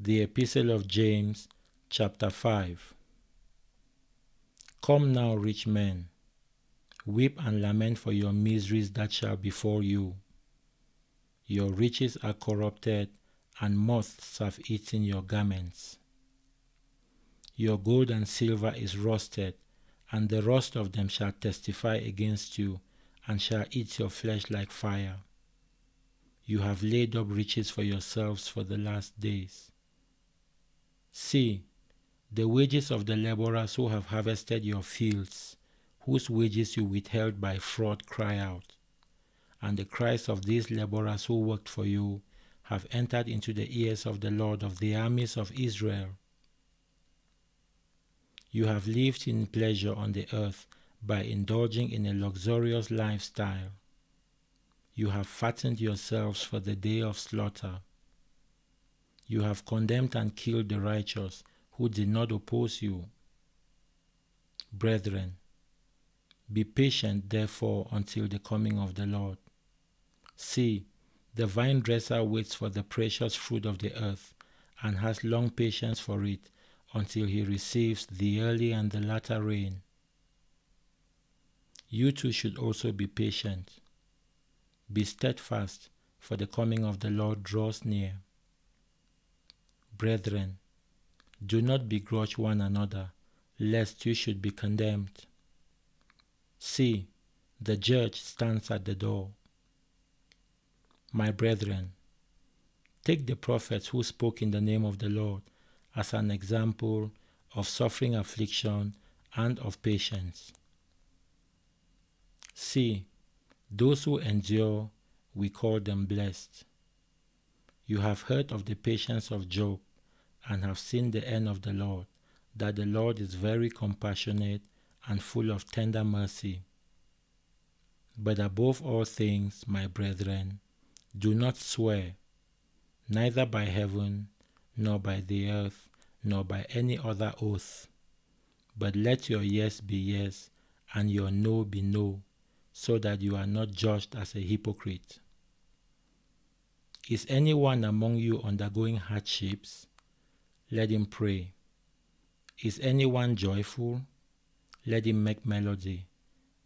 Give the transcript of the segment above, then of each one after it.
The Epistle of James, chapter 5. Come now, rich men, weep and lament for your miseries that shall befall you. Your riches are corrupted, and moths have eaten your garments. Your gold and silver is rusted, and the rust of them shall testify against you, and shall eat your flesh like fire. You have laid up riches for yourselves for the last days. See, the wages of the laborers who have harvested your fields, whose wages you withheld by fraud, cry out. And the cries of these laborers who worked for you have entered into the ears of the Lord of the armies of Israel. You have lived in pleasure on the earth by indulging in a luxurious lifestyle. You have fattened yourselves for the day of slaughter. You have condemned and killed the righteous who did not oppose you. Brethren, be patient therefore until the coming of the Lord. See, the vine dresser waits for the precious fruit of the earth and has long patience for it until he receives the early and the latter rain. You too should also be patient. Be steadfast, for the coming of the Lord draws near. Brethren, do not begrudge one another, lest you should be condemned. See, the judge stands at the door. My brethren, take the prophets who spoke in the name of the Lord as an example of suffering affliction and of patience. See, those who endure, we call them blessed. You have heard of the patience of Job and have seen the end of the Lord, that the Lord is very compassionate and full of tender mercy. But above all things, my brethren, do not swear, neither by heaven, nor by the earth, nor by any other oath. But let your yes be yes, and your no be no, so that you are not judged as a hypocrite. Is anyone among you undergoing hardships? Let him pray. Is anyone joyful? Let him make melody.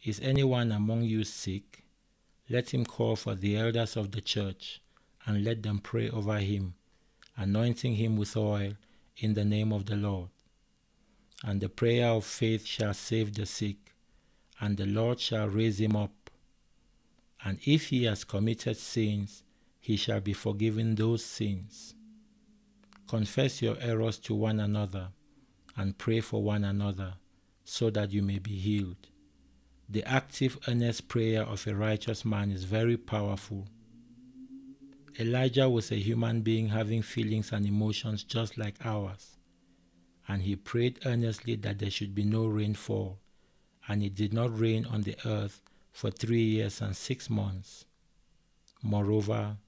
Is anyone among you sick? Let him call for the elders of the church, and let them pray over him, anointing him with oil in the name of the Lord. And the prayer of faith shall save the sick, and the Lord shall raise him up. And if he has committed sins, he shall be forgiven those sins. Confess your errors to one another, and pray for one another, so that you may be healed. The active, earnest prayer of a righteous man is very powerful. Elijah was a human being having feelings and emotions just like ours, and he prayed earnestly that there should be no rainfall, and it did not rain on the earth for 3 years and 6 months. Moreover,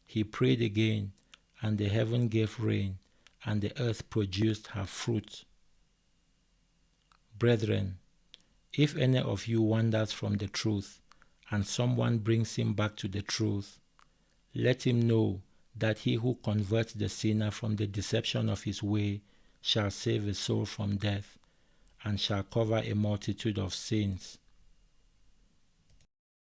he prayed again, and the heaven gave rain, and the earth produced her fruit. Brethren, if any of you wanders from the truth, and someone brings him back to the truth, let him know that he who converts the sinner from the deception of his way shall save a soul from death, and shall cover a multitude of sins.